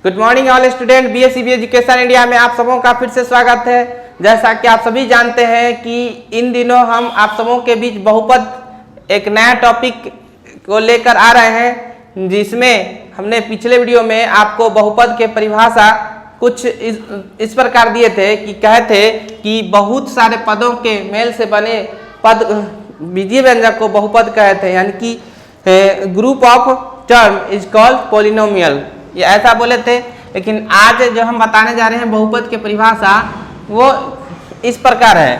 Good morning all student, BSc education India में आप सबों का फिर से स्वागत है। जैसा कि आप सभी जानते हैं कि इन दिनों हम आप सबों के बीच बहुपद एक नया टॉपिक को लेकर आ रहे हैं, जिसमें हमने पिछले वीडियो में आपको बहुपद के परिभाषा कुछ इस प्रकार दिए थे कि कहते कि बहुत सारे पदों के मेल से बने पद बीजीय व्यंजक को बहुपद कहते हैं, यानी कि group of term is called polynomial, ये ऐसा बोले थे। लेकिन आज जो हम बताने जा रहे हैं बहुपद के परिभाषा वो इस प्रकार है।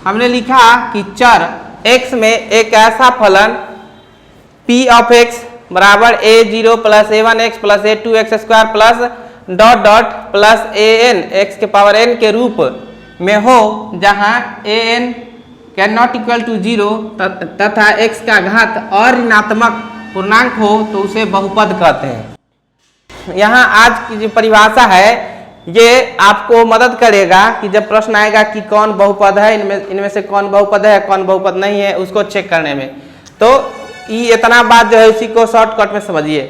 हमने लिखा कि चर x में एक ऐसा फलन p ऑफ x बराबर a0 plus a1x plus a2x square plus dot dot plus an x के पावर n के रूप में हो, जहां an can not equal to 0 तथा x का घात और ऋणात्मक पूर्णांक हो तो उसे बहुपद कहते हैं। यहाँ आज की जो परिभाषा है ये आपको मदद करेगा कि जब प्रश्न आएगा कि कौन बहुपद है, इनमें से कौन बहुपद है कौन बहुपद नहीं है, उसको चेक करने में। तो ये इतना बात जो है इसी को शॉर्टकट में समझिए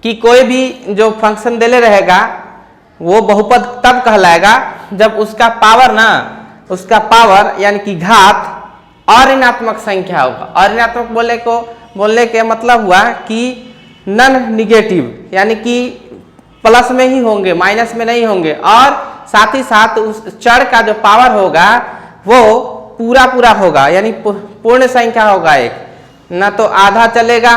कि कोई भी जो फंक्शन देले रहेगा वो बहुपद तब कहलाएगा जब उसका पावर यानी कि घात और ऋणात्मक संख्या होगा। और ऋणात्मक बोलने के मतलब हुआ कि नन निगेटिव, यानी कि प्लस में ही होंगे, माइनस में नहीं होंगे, और साथ ही साथ उस चर का जो पावर होगा वो पूरा होगा, यानी पूर्ण संख्या होगा। एक ना तो आधा चलेगा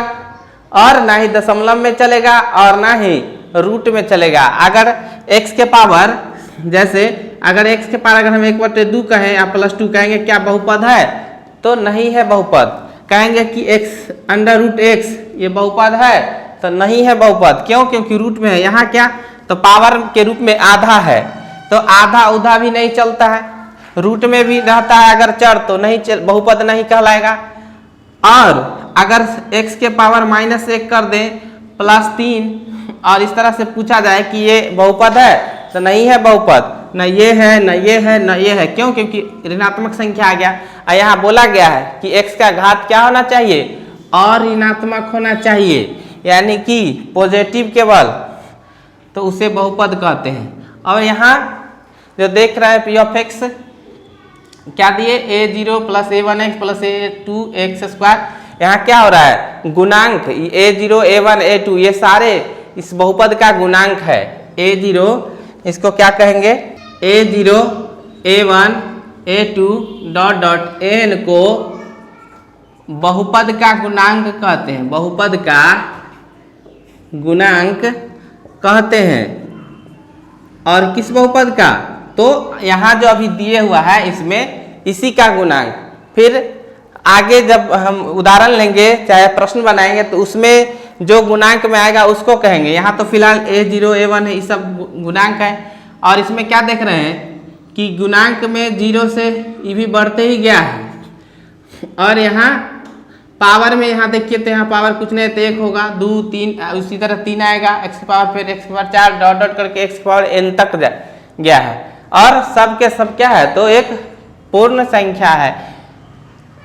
और ना ही दशमलव में चलेगा और ना ही रूट में चलेगा। अगर x के पावर जैसे अगर x के पावर अगर हम 1/2 कहें या +2 कहेंगे, क्या बहुपद है? तो नहीं है बहुपद। कहेंगे कि x अंडर रूट x ये बहुपद है तो नहीं है बहुपद। क्यों? क्योंकि रूट में है। यहाँ क्या तो पावर के रूप में आधा है, तो आधा उधा भी नहीं चलता है। रूट में भी रहता है अगर चर तो नहीं बहुपद नहीं कहलाएगा। और अगर x के पावर -1 कर दें +3 और इस तरह से पूछा जाए कि ये बहुपद है तो नहीं है बहुपद। न ये है न ये है न ये है। क्यों? क्योंकि ऋणात्मक संख्या आ गया। और यहाँ बोला गया है कि x का घात क्या होना चाहिए? और ऋणात्मक होना चाहिए, यानी कि पॉजिटिव केवल, तो उसे बहुपद कहते हैं। और यहाँ जो देख रहे हैं p ऑफ x क्या दिए? a0 plus a1x plus a2x square. यहाँ क्या हो रहा है? गुणांक a0 a1 a2 ये सारे इस बहुपद का गुणांक है। a0 इसको क्या कहेंगे? a0 a1 a2 dot dot n को बहुपद का गुणांक कहते हैं। बहुपद का गुणांक कहते हैं। और किस बहुपद का? तो यहाँ जो अभी दिए हुआ है इसमें इसी का गुणांक। फिर आगे जब हम उदाहरण लेंगे चाहे प्रश्न बनाएंगे तो उसमें जो गुणांक में आएगा उसको कहेंगे। यहाँ तो फिलहाल a0 a1 है, ये सब गुणांक है। और इसमें क्या देख रहे हैं कि गुणांक में 0 से ये भी बढ़ते ही गया है। और यहाँ पावर में यहाँ देखिए तो यहाँ पावर कुछ नहीं तो 1 होगा, 2 3 उसी तरह 3 आएगा, x की पावर फिर x की पावर 4 डॉट डॉट करके x की पावर n तक गया है। और सब के सब क्या है? तो एक पूर्ण संख्या है।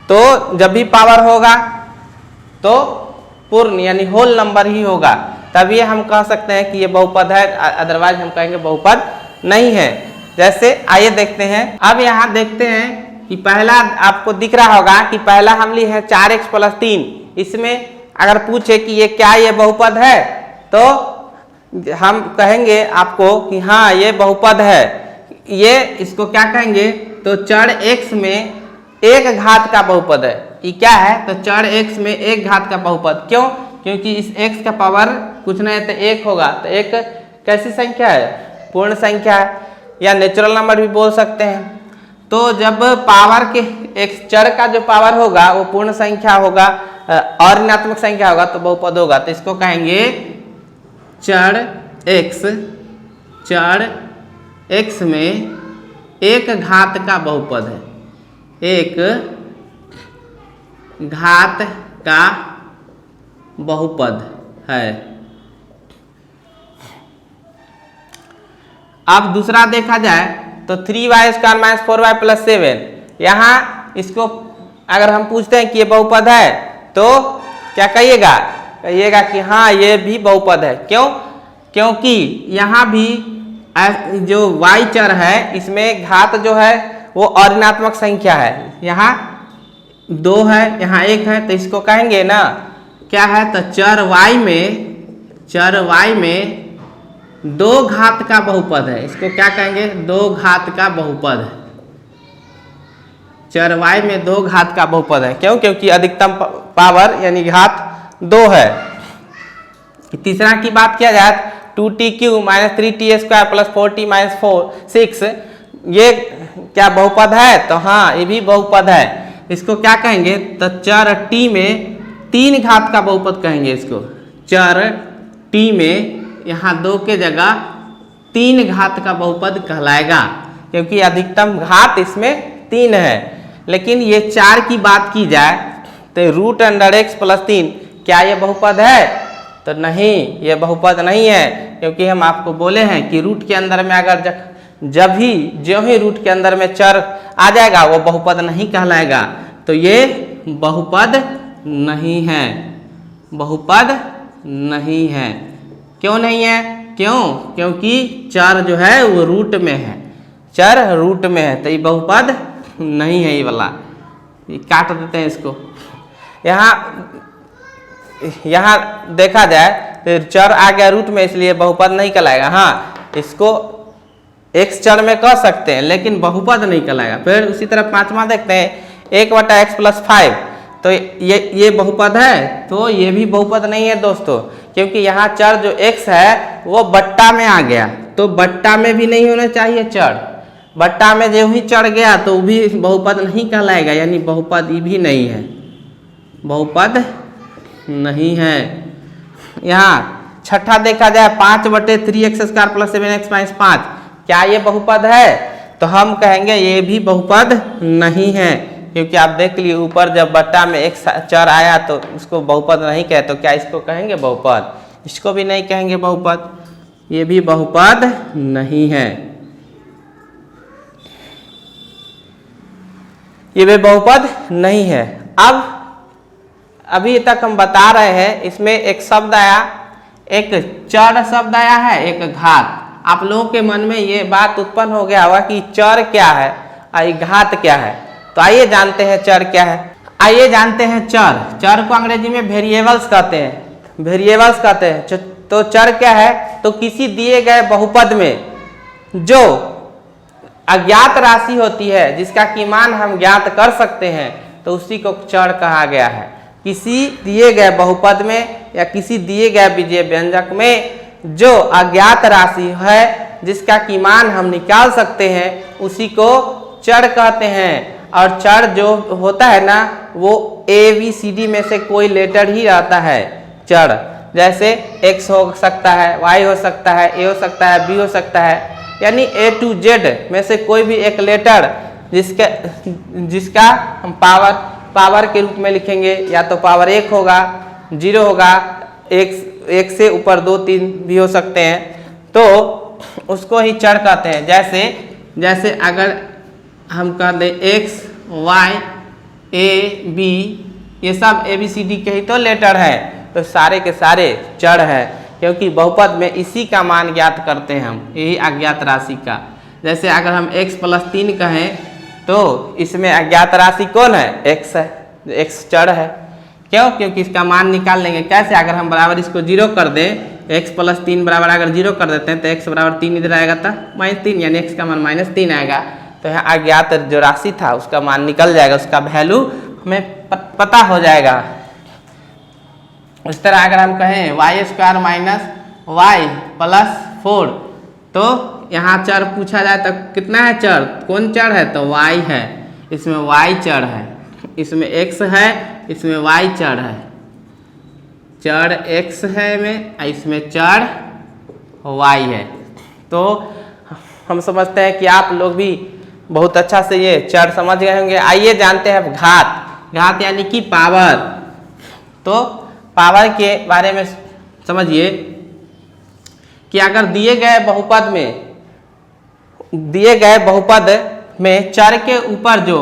तो जब भी पावर होगा तो पूर्ण यानी होल नंबर ही होगा, तभी हम कह सकते हैं कि ये बहुपद है। अदरवाइज हम कहेंगे बहुपद नहीं है। जैसे आइए देखते हैं। अब यहाँ देखते हैं कि पहला आपको दिख रहा होगा कि पहला हम लिए हैं 4x प्लस 3। इसमें अगर पूछे कि ये क्या ये बहुपद है तो हम कहेंगे आपको कि हाँ ये बहुपद है। ये इसको क्या कहेंगे? तो चर x में एक घात का बहुपद है। ये क्या है? तो चर x में एक घात का बहुपद। क्यों? क्योंकि इस x का पावर कुछ नहीं है तो 1 होगा। तो एक कैसी संख्या है? पूर्ण संख्या है, या नेचुरल नंबर भी बोल सकते हैं। तो जब पावर के एक चर का जो पावर होगा वो पूर्ण संख्या होगा और ऋणात्मक संख्या होगा तो बहुपद होगा। तो इसको कहेंगे चर x में एक घात का बहुपद है। एक घात का बहुपद है। अब दूसरा देखा जाए तो 3y square minus 4y plus 7। यहाँ इसको अगर हम पूछते हैं कि ये बहुपद है तो क्या कहिएगा कहिएगा कि हाँ ये भी बहुपद है। क्यों? क्योंकि यहाँ भी जो y चर है इसमें घात जो है वो अऋणात्मक संख्या है। यहाँ 2 है, यहाँ 1 है, तो इसको कहेंगे ना क्या है, तो चर y में 2 घात का बहुपद है। इसको क्या कहेंगे? 2 घात का बहुपद है। चर y में 2 घात का बहुपद है। क्यों? क्योंकि अधिकतम पावर यानी घात 2 है। तीसरा की बात किया जाए 2t³ - 3t² + 4t - 6 ये क्या बहुपद है? तो हाँ ये भी बहुपद है। इसको क्या कहेंगे? तो चर t में 3 घात का बहुपद कहेंगे इसको। चर t में यहाँ 2 के जगह 3 घात का बहुपद कहलाएगा, क्योंकि अधिकतम घात इसमें 3 है। लेकिन ये 4 की बात की जाए तो √x + 3 क्या ये बहुपद है? तो नहीं, ये बहुपद नहीं है, क्योंकि हम आपको बोले हैं कि रूट के अंदर में अगर जो ही रूट के अंदर में चर आ जाएगा वो बहुपद नहीं कहलाएगा। तो ये बहुपद नहीं है, बहुपद नहीं है। क्यों नहीं है? क्यों? क्योंकि चर जो है वो रूट में है, चर रूट में है, तो ये बहुपद नहीं है। ये वाला ये काट देते हैं इसको। यहाँ देखा जाए तो चर आ गया रूट में, इसलिए बहुपद नहीं कहलाएगा। हाँ इसको x चर में कह सकते हैं, लेकिन बहुपद नहीं कहलाएगा। फिर उसी तरह 5वां देखते हैं 1/x + 5, तो ये बहुपद है? तो ये भी बहुपद नहीं है दोस्तों, क्योंकि यहाँ चर जो x है वो बट्टा में आ गया, तो बट्टा में भी नहीं होना चाहिए चर। बट्टा में जो ही चढ़ गया तो वो भी बहुपद नहीं कहलाएगा, यानी बहुपद ये भी नहीं है, बहुपद नहीं है। यहाँ छठा देखा जाए 5/3x² + 7x - 5, क्या ये बहुपद है? तो हम कहेंगे ये भी बहुपद नहीं है, क्योंकि आप देख लिए ऊपर जब बट्टा में एक चर आया तो उसको बहुपद नहीं कहे, तो क्या इसको कहेंगे बहुपद? इसको भी नहीं कहेंगे बहुपद, ये भी बहुपद नहीं है, ये भी बहुपद नहीं है। अब अभी तक हम बता रहे हैं, इसमें एक शब्द आया, एक चर शब्द आया है, एक घात। आप लोगों के मन में ये बात उत्पन्न हो गया होगा कि चर क्या है और घात क्या है। तो आइए जानते हैं चर क्या है। आइए जानते हैं चर। चर को अंग्रेजी में वेरिएबल्स कहते हैं, वेरिएबल्स कहते हैं। तो चर क्या है? तो किसी दिए गए बहुपद में जो अज्ञात राशि होती है, जिसका की मान हम ज्ञात कर सकते हैं, तो उसी को चर कहा गया है। किसी दिए गए बहुपद में या किसी दिए गए बीजीय व्यंजक में जो अज्ञात राशि है, जिसका की मान हम निकाल सकते हैं, उसी को चर कहते हैं। और चर जो होता है ना, वो ABCD में से कोई लेटर ही रहता है चर। जैसे x हो सकता है, y हो सकता है, a हो सकता है, b हो सकता है, यानी A to Z में से कोई भी एक लेटर जिसका हम पावर के रूप में लिखेंगे, या तो पावर 1 होगा, 0 होगा, एक से ऊपर 2 3 भी हो सकते हैं, तो उसको ही चर कहते हैं। जैसे अगर हम कर दें x y a b, ये सब ABCD के ही तो लेटर है, तो सारे के सारे चर है, क्योंकि बहुपद में इसी का मान ज्ञात करते हैं हम, यही अज्ञात राशि का। जैसे अगर हम x + 3 कहें तो इसमें अज्ञात राशि कौन है? x है, x चर है। क्यों? क्योंकि इसका मान निकाल लेंगे कैसे? अगर हम बराबर इसको 0 कर दें, x + 3 बराबर अगर 0 कर देते हैं तो x = 3 इधर आएगा था -3, यानी x का मान -3 आएगा। तो यहाँ अज्ञात जो राशि था उसका मान निकल जाएगा, उसका वैल्यू हमें पता हो जाएगा। इस तरह अगर हम कहें y² - y + 4, तो यहाँ चर पूछा जाए तो कितना है चर? कौन चर है? तो y है, इसमें y चर है, इसमें x है, इसमें y चर है। चर x है में, इसमें चर y है। तो हम समझते हैं कि आप लोग भी बहुत अच्छा से ये चर समझ गए होंगे। आइए जानते हैं घात। घात यानी कि पावर। तो पावर के बारे में समझिए कि अगर दिए गए बहुपद में चर के ऊपर जो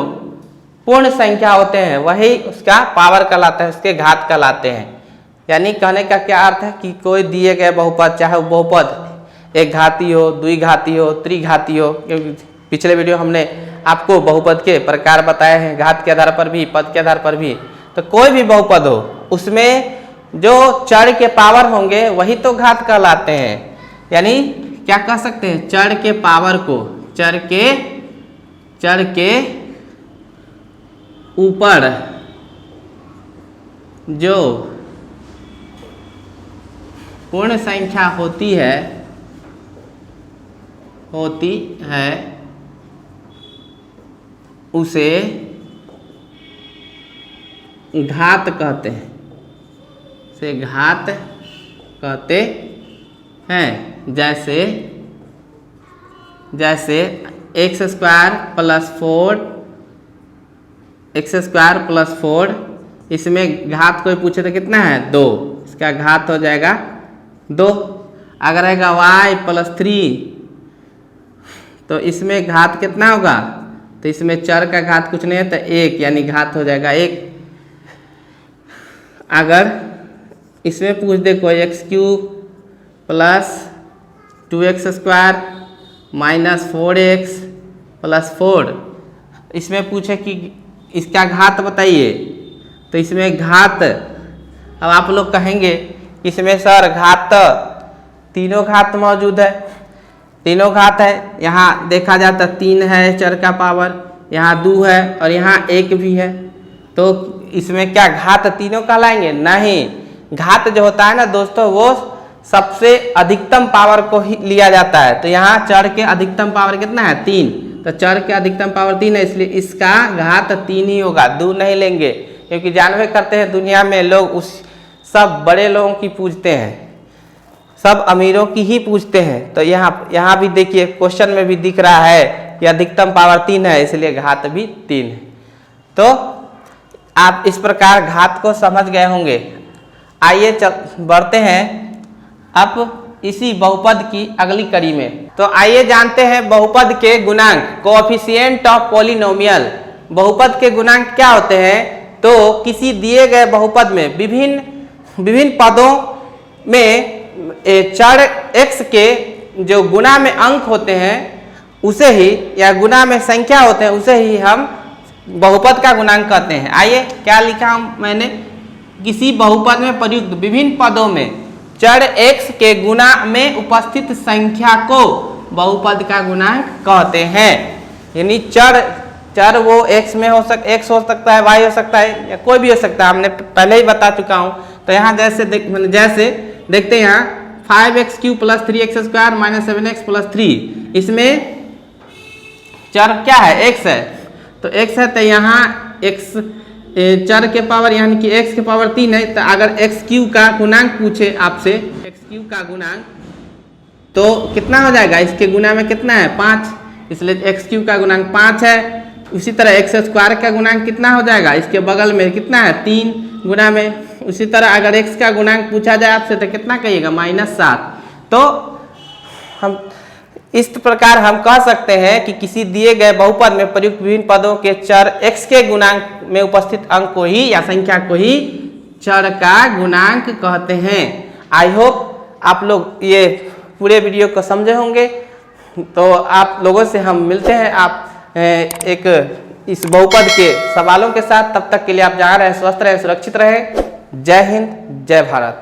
पूर्ण संख्या होते हैं वही उसका पावर कहलाता है, उसके घात कहलाते हैं। यानी कहने का क्या अर्थ है कि कोई दिए गए बहुपद, चाहे वो बहुपद एक घाती हो, द्विघाती हो, त्रिघाती हो, क्योंकि पिछले वीडियो हमने आपको बहुपद के प्रकार बताए हैं, घात के आधार पर भी, पद के आधार पर भी। तो कोई भी बहुपद हो उसमें जो चर के पावर होंगे वही तो घात कहलाते हैं। यानी क्या कह सकते हैं, चर के पावर को, चर के ऊपर जो पूर्ण संख्या होती है उसे घात कहते हैं, से घात कहते हैं। जैसे एक्स स्क्वायर प्लस 4, इसमें घात कोई पूछे तो कितना है 2, इसका घात हो जाएगा 2। अगर रहेगा y प्लस 3 तो इसमें घात कितना होगा, तो इसमें चर का घात कुछ नहीं है तो 1, यानी घात हो जाएगा 1। अगर इसमें पूछ दे कोई x³ plus 2x square minus 4x plus 4, इसमें पूछे कि इसका घात बताइए, तो इसमें घात, अब आप लोग कहेंगे इसमें सर घात तीनों घात मौजूद है, तीनों घात है। यहाँ देखा जाता 3 है चर का पावर, यहाँ 2 है और यहाँ 1 भी है, तो इसमें क्या घात तीनों कहलाएंगे? नहीं, घात जो होता है ना दोस्तों वो सबसे अधिकतम पावर को ही लिया जाता है। तो यहाँ चर के अधिकतम पावर कितना है 3, तो चर के अधिकतम पावर 3 है, इसलिए इसका घात 3 ही होगा, 2 नहीं लेंगे। क्योंकि जानवे करते हैं दुनिया में लोग उस सब बड़े लोगों की पूछते हैं, सब अमीरों की ही पूछते हैं। तो यहाँ भी देखिए क्वेश्चन में भी दिख रहा है कि अधिकतम पावर 3 है, इसलिए घात भी 3 है। तो आप इस प्रकार घात को समझ गए होंगे। आइए बढ़ते हैं अब इसी बहुपद की अगली कड़ी में। तो आइए जानते हैं बहुपद के गुणांक, कोएफिशिएंट ऑफ पॉलिनोमियल। बहुपद के गुणांक क्या होते हैं? तो किसी दिए गए बहुपद में विभिन्न पदों में चर x के जो गुणा में अंक होते हैं उसे ही, या गुणा में संख्या होते हैं उसे ही हम बहुपद का गुणांक कहते हैं। आइए क्या लिखा मैंने, किसी बहुपद में प्रयुक्त विभिन्न पदों में चर x के गुणा में उपस्थित संख्या को बहुपद का गुणांक कहते हैं। यानी चर वो x में हो सकता है, y हो सकता है, या कोई भी हो सकता है, हमने पहले ही बता चुका हूं। तो यहाँ जैसे देखते हैं यहाँ 5x³ plus 3x square minus 7x plus 3, इसमें चर क्या है x है, तो x है, तो यहाँ x चर के पावर यानी कि x के पावर 3 है। तो अगर x³ का गुणांक पूछे आपसे, x³ का गुणांक तो कितना हो जाएगा, इसके गुणा में कितना है 5, इसलिए x³ का गुणांक 5 है। उसी तरह x स्क्वायर का गुणांक कितना हो जाएगा, इसके बगल में कितना है 3 गुणा में। उसी तरह अगर x का गुणांक पूछा जाए आपसे तो कितना कहिएगा -7। तो हम इस प्रकार हम कह सकते हैं कि किसी दिए गए बहुपद में प्रयुक्त विभिन्न पदों के चर x के गुणांक में उपस्थित अंक को ही या संख्या को ही चर का गुणांक कहते हैं। आई होप आप लोग ये पूरे वीडियो को समझे होंगे। तो आप लोगों से हम मिलते हैं आप एक इस बहुपद के सवालों के साथ। तब तक के लिए आप जहाँ रहें स्वस्थ रहें, सुरक्षित रहें। जय हिंद, जय भारत।